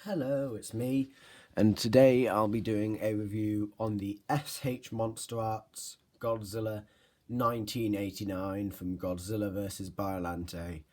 Hello, it's me, and today I'll be doing a review on the SH Monster Arts Godzilla 1989 from Godzilla vs. Biollante.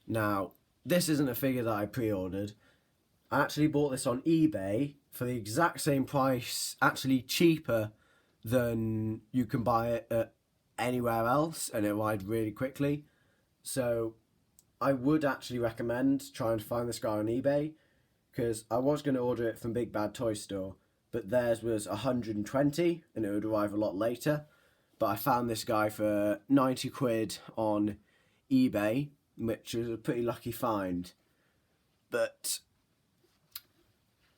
Now, this isn't a figure that I pre-ordered. I actually bought this on eBay for the exact same price, actually cheaper than you can buy it at anywhere else, and it arrived really quickly. So I would actually recommend trying to find this guy on eBay, because I was going to order it from Big Bad Toy Store, but theirs was 120 and it would arrive a lot later. But I found this guy for 90 quid on eBay, which was a pretty lucky find. But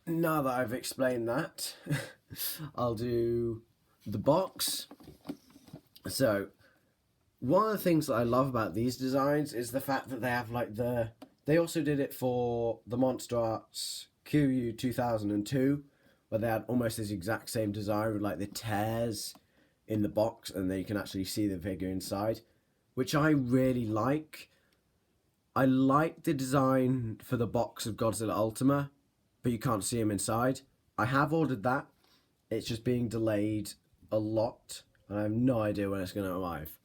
now that I've explained that, I'll do the box. So, one of the things that I love about these designs is the fact that they have like they also did it for the Monster Arts Kiryu 2002, where they had almost this exact same design with like the tears in the box, and then you can actually see the figure inside, which I really like. I like the design for the box of Godzilla Ultima, but you can't see him inside. I have ordered that. It's just being delayed a lot, and I have no idea when it's going to arrive.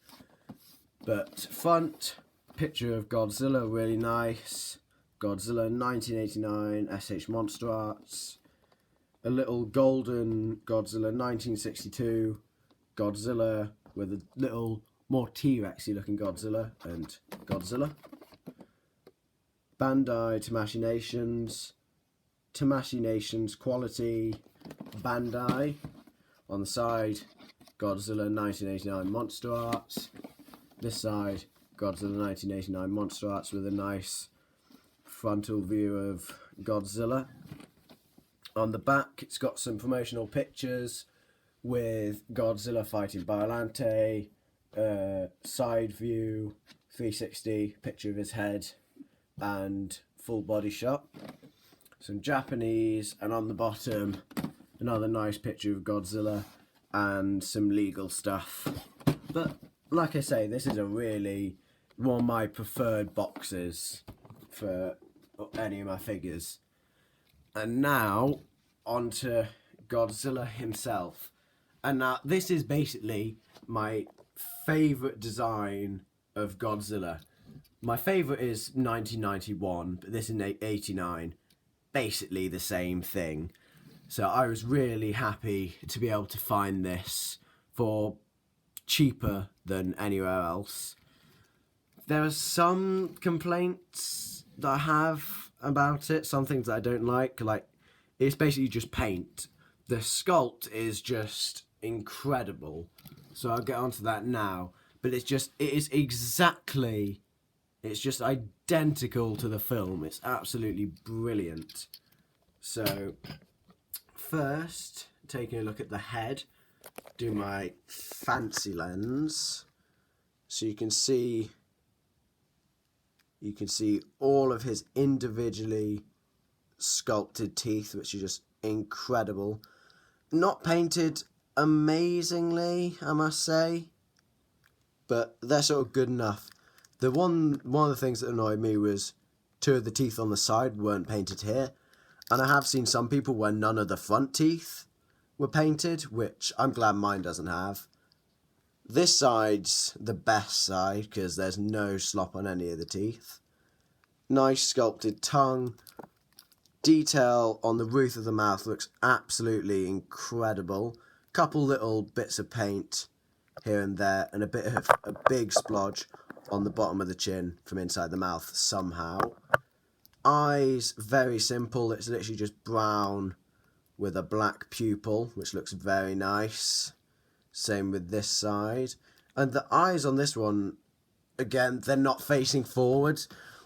But front, picture of Godzilla, really nice. Godzilla 1989 SH Monster Arts. A little golden Godzilla 1962. Godzilla with a little more T-Rexy looking Godzilla and Godzilla. Bandai Tamashii Nations. Tamashii Nations quality. Bandai. On the side, Godzilla 1989 Monster Arts. This side, Godzilla 1989 Monster Arts with a nice frontal view of Godzilla. On the back, it's got some promotional pictures with Godzilla fighting Biollante, side view, 360, picture of his head, and full body shot. Some Japanese, and on the bottom, another nice picture of Godzilla and some legal stuff. But like I say, this is one of my preferred boxes for any of my figures. And now, on to Godzilla himself. And now, this is basically my favourite design of Godzilla. My favourite is 1991, but this is 89. Basically the same thing. So I was really happy to be able to find this for cheaper than anywhere else. There are some complaints that I have about it, some things that I don't like it's basically just paint. The sculpt is just incredible, so I'll get onto that now, but it's just identical to the film. It's absolutely brilliant. So first, taking a look at the head, do my fancy lens, so you can see all of his individually sculpted teeth, which are just incredible. Not painted amazingly, I must say, but they're sort of good enough. One of the things that annoyed me was two of the teeth on the side weren't painted here, and I have seen some people where none of the front teeth were painted, which I'm glad mine doesn't have. This side's the best side because there's no slop on any of the teeth. Nice sculpted tongue. Detail on the roof of the mouth looks absolutely incredible. Couple little bits of paint here and there, and a big splodge on the bottom of the chin from inside the mouth somehow. Eyes, very simple. It's literally just brown with a black pupil, which looks very nice. Same with this side. And the eyes on this one, again, they're not facing forward,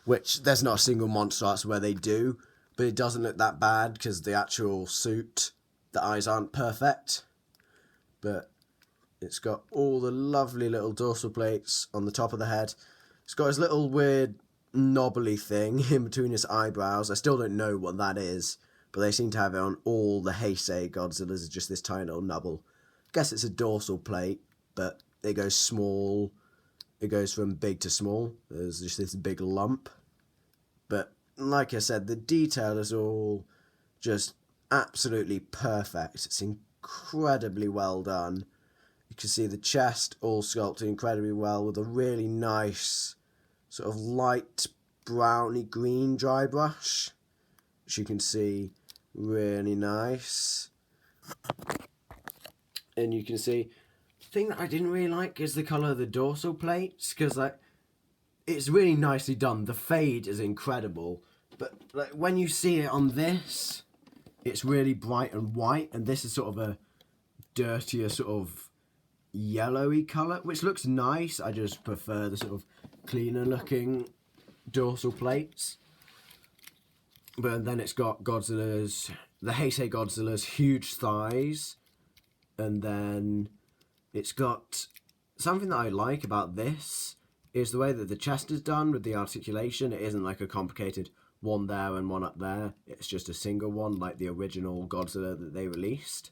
which there's not a single Monster Arts where they do, but it doesn't look that bad because the actual suit, the eyes aren't perfect. But it's got all the lovely little dorsal plates on the top of the head. It's got his little weird knobbly thing in between his eyebrows. I still don't know what that is, but they seem to have it on all the Heisei Godzillas, just this tiny little nubble. Guess it's a dorsal plate, but it goes small. It goes from big to small. There's just this big lump. But like I said, the detail is all just absolutely perfect. It's incredibly well done. You can see the chest all sculpted incredibly well with a really nice sort of light browny green dry brush, which you can see really nice. And you can see the thing that I didn't really like is the colour of the dorsal plates, because like it's really nicely done. The fade is incredible, but like when you see it on this, it's really bright and white, and this is sort of a dirtier sort of yellowy colour, which looks nice. I just prefer the sort of cleaner looking dorsal plates. But then it's got the Heisei Godzilla's huge thighs, and then it's got something that I like about this is the way that the chest is done with the articulation. It isn't like a complicated one there and one up there. It's just a single one like the original Godzilla that they released.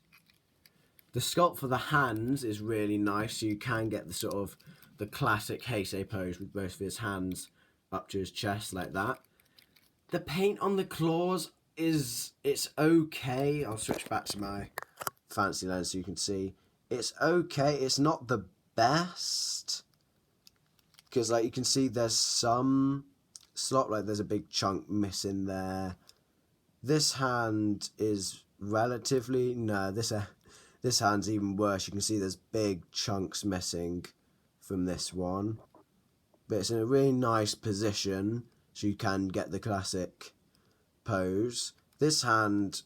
The sculpt for the hands is really nice. You can get the sort of the classic Heisei pose with both of his hands up to his chest like that. The paint on the claws it's okay. I'll switch back to my fancy lens so you can see. It's okay. It's not the best, because like you can see there's some slot, like there's a big chunk missing there. This hand is relatively this hand's even worse. You can see there's big chunks missing from this one, but it's in a really nice position so you can get the classic pose. This hand,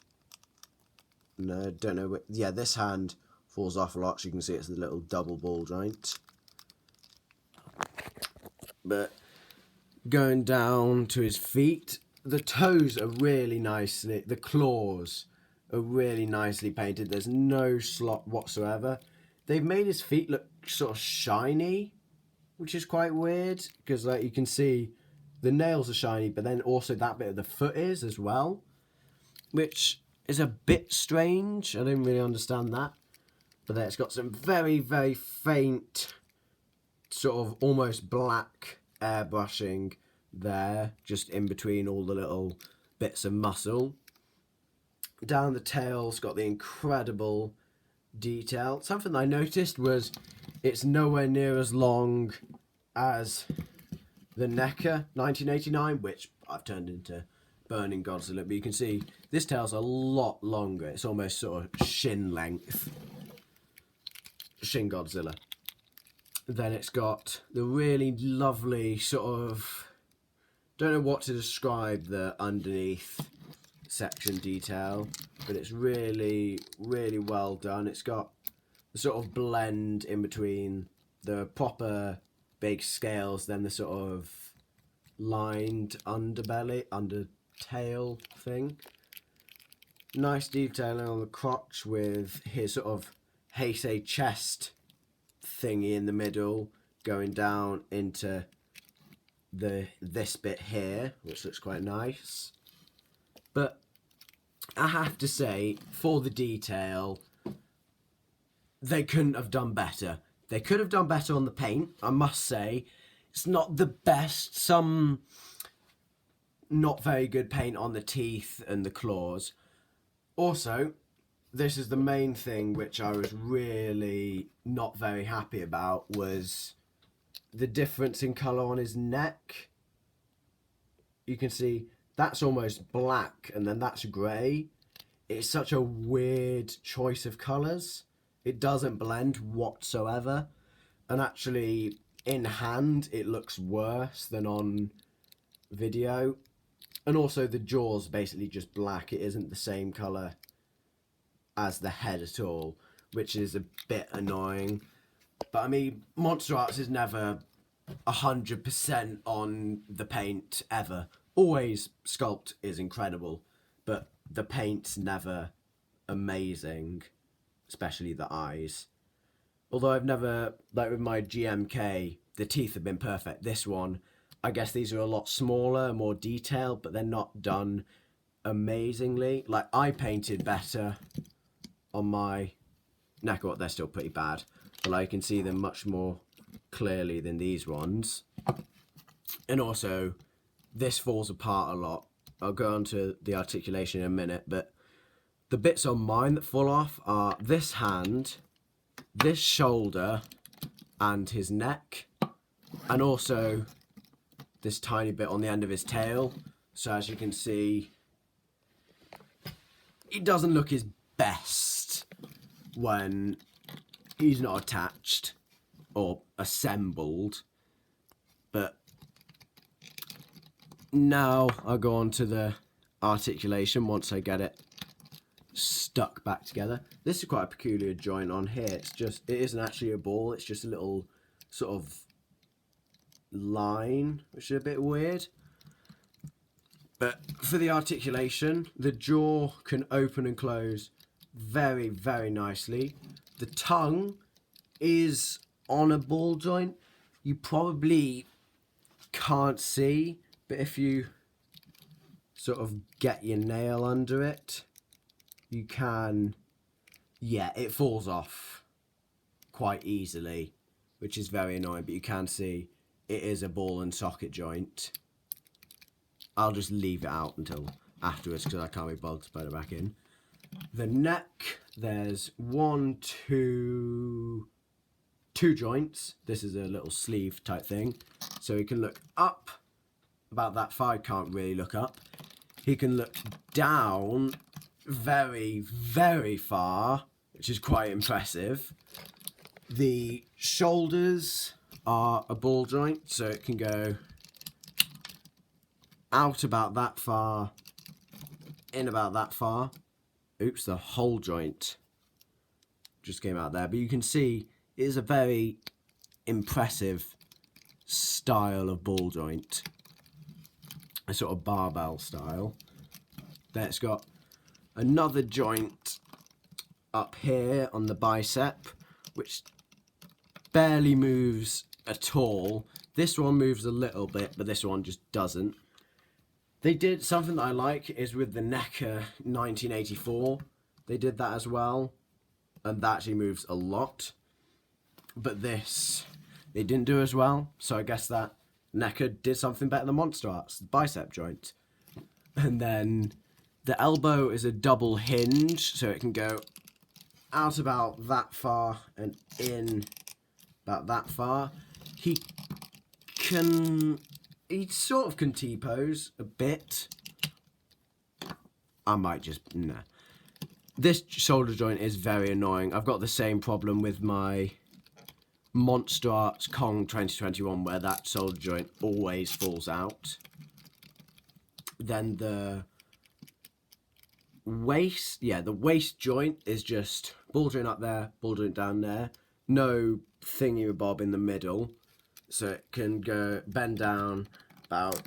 this hand falls off a lot, so you can see it's the little double ball joint. But going down to his feet, the toes are really nicely, the claws are really nicely painted. There's no slot whatsoever. They've made his feet look sort of shiny, which is quite weird, because like you can see the nails are shiny, but then also that bit of the foot is as well, which is a bit strange. I didn't really understand that. But then it's got some very, very faint, sort of almost black airbrushing there, just in between all the little bits of muscle. Down the tail's got the incredible detail. Something I noticed was it's nowhere near as long as the NECA 1989, which I've turned into Burning Godzilla, but you can see this tail's a lot longer. It's almost sort of shin length. Shin Godzilla. Then it's got the really lovely sort of, don't know what to describe the underneath section detail, but it's really, really well done. It's got the sort of blend in between the proper big scales, then the sort of lined undertail thing. Nice detailing on the crotch with his sort of Heisei chest thingy in the middle going down into this bit here, which looks quite nice. But I have to say, for the detail, they couldn't have done better. They could have done better on the paint, I must say. It's not the best. Some not very good paint on the teeth and the claws. Also, this is the main thing which I was really not very happy about, was the difference in colour on his neck. You can see that's almost black and then that's grey. It's such a weird choice of colours. It doesn't blend whatsoever. And actually, in hand, it looks worse than on video. And also the jaw's basically just black. It isn't the same colour as the head at all, which is a bit annoying. But I mean, Monster Arts is never 100% on the paint ever. Always sculpt is incredible, but the paint's never amazing, especially the eyes. Although I've never, like with my GMK, the teeth have been perfect. This one, I guess these are a lot smaller, more detailed, but they're not done amazingly. Like, I painted better on my neck. They're still pretty bad, but I can see them much more clearly than these ones. And also, this falls apart a lot. I'll go on to the articulation in a minute, but the bits on mine that fall off are this hand, this shoulder, and his neck, and also this tiny bit on the end of his tail. So as you can see, he doesn't look his best when he's not attached or assembled. But now I'll go on to the articulation once I get it stuck back together. This is quite a peculiar joint on here. It isn't actually a ball, it's just a little sort of line, which is a bit weird. But for the articulation, the jaw can open and close very, very nicely. The tongue is on a ball joint. You probably can't see, but if you sort of get your nail under it, you can, yeah, it falls off quite easily, which is very annoying, but you can see it is a ball and socket joint. I'll just leave it out until afterwards because I can't be bothered to put it back in. The neck, there's two joints. This is a little sleeve type thing. So he can look up about that far. I can't really look up. He can look down very, very far, which is quite impressive. The shoulders are a ball joint, so it can go out about that far, in about that far. Oops, the whole joint just came out there. But you can see it is a very impressive style of ball joint. A sort of barbell style. Then it's got another joint up here on the bicep, which barely moves at all. This one moves a little bit, but this one just doesn't. They did something that I like is with the Necker 1984. They did that as well, and that actually moves a lot. But this, they didn't do as well. So I guess that Necker did something better than Monster Arts, the bicep joint. And then the elbow is a double hinge, so it can go out about that far and in about that far. He sort of can T-pose a bit. I might just, nah. This shoulder joint is very annoying. I've got the same problem with my Monster Arts Kong 2021 where that shoulder joint always falls out. Then the waist, yeah, the waist joint is just ball joint up there, ball joint down there. No thingy-bob in the middle. So it can go bend down about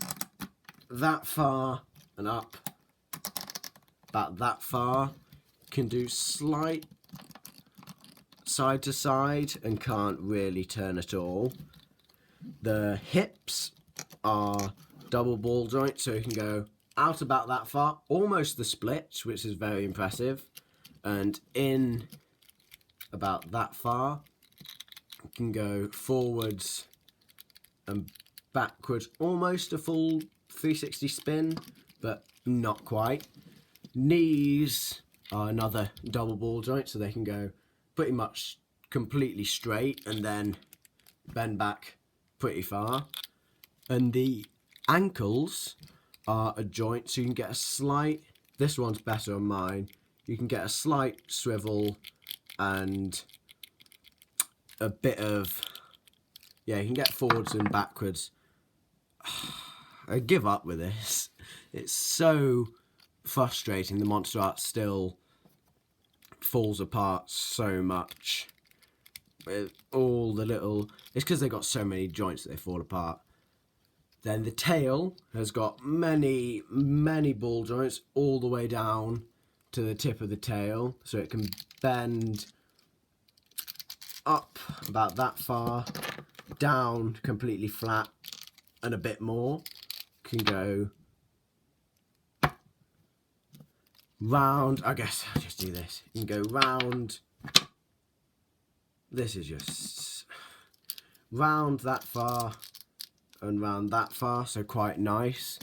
that far and up about that far. Can do slight side to side and can't really turn at all. The hips are double ball joint, so you can go out about that far, almost the split, which is very impressive, and in about that far. You can go forwards and backwards, almost a full 360 spin, but not quite. Knees are another double ball joint, so they can go pretty much completely straight and then bend back pretty far. And the ankles are a joint, so you can get a slight, this one's better on mine, you can get a slight swivel and a bit of, yeah, you can get forwards and backwards. I give up with this. It's so frustrating. The Monster Art still falls apart so much. With all the little, it's because they've got so many joints that they fall apart. Then the tail has got many, many ball joints all the way down to the tip of the tail, so it can bend up about that far, down completely flat, and a bit more. Can go round, I guess I'll just do this. You can go round, this is just round that far and round that far, so quite nice.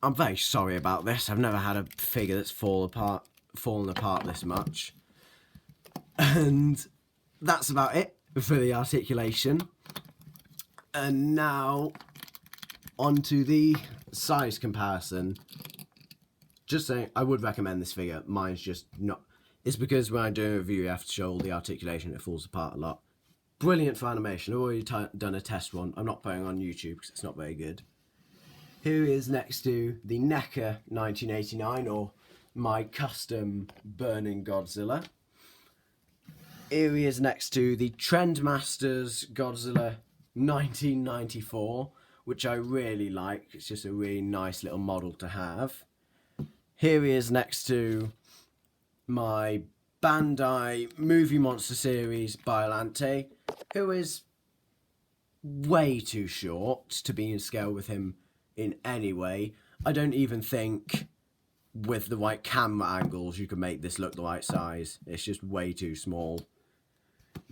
I'm very sorry about this. I've never had a figure that's fallen apart this much. And that's about it for the articulation. And now onto the size comparison. Just saying, I would recommend this figure. Mine's just not. It's because when I do a review, you have to show all the articulation. It falls apart a lot. Brilliant for animation. I've already done a test one. I'm not putting on YouTube because it's not very good. Here is next to the NECA 1989, or my custom Burning Godzilla. Here he is next to the Trendmasters Godzilla 1994, which I really like. It's just a really nice little model to have. Here he is next to my Bandai Movie Monster Series Biollante, who is way too short to be in scale with him in any way. I don't even think with the right camera angles you can make this look the right size. It's just way too small.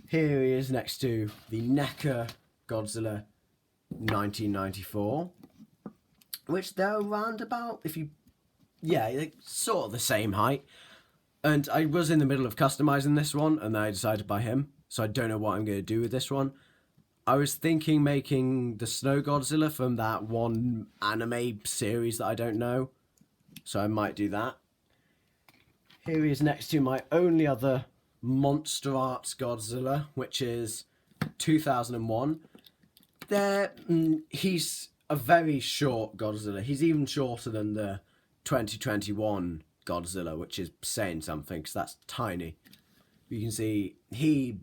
Here he is next to the NECA Godzilla 1994, which they're around about, they're sort of the same height. And I was in the middle of customizing this one, and then I decided to buy him. So I don't know what I'm going to do with this one. I was thinking making the Snow Godzilla from that one anime series that I don't know. So I might do that. Here he is next to my only other monsterarts Godzilla, which is 2001. He's a very short Godzilla. He's even shorter than the 2021 Godzilla, which is saying something because that's tiny. You can see he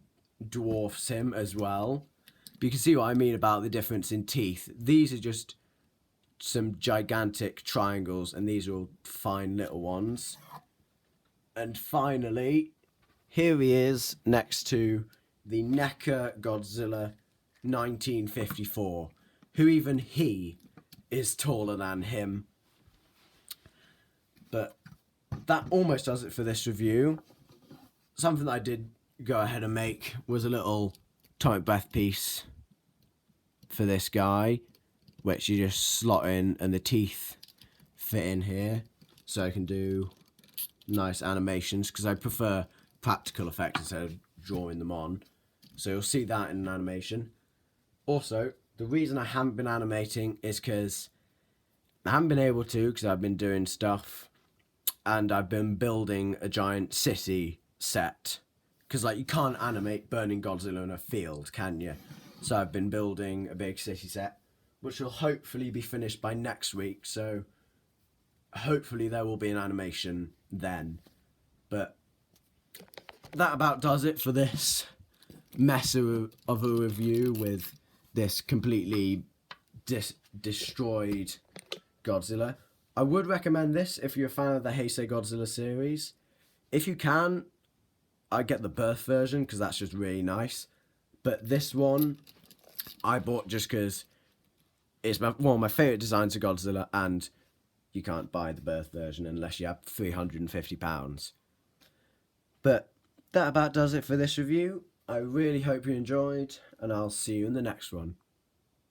dwarfs him as well. But you can see what I mean about the difference in teeth. These are just some gigantic triangles, and these are all fine little ones. And finally, here he is next to the NECA Godzilla 1954, who even he is taller than him. But that almost does it for this review. Something that I did go ahead and make was a little atomic breath piece for this guy, which you just slot in and the teeth fit in here, so I can do nice animations, because I prefer practical effects instead of drawing them on. So you'll see that in an animation. Also, the reason I haven't been animating is because I haven't been able to, because I've been doing stuff, and I've been building a giant city set. Because, like, you can't animate Burning Godzilla in a field, can you? So I've been building a big city set, which will hopefully be finished by next week. So hopefully there will be an animation then. But that about does it for this mess of a review with this completely destroyed Godzilla. I would recommend this if you're a fan of the Heisei Godzilla series. If you can, I get the birth version because that's just really nice. But this one I bought just because it's one of my favourite designs of Godzilla, and you can't buy the birth version unless you have £350. But that about does it for this review. I really hope you enjoyed, and I'll see you in the next one.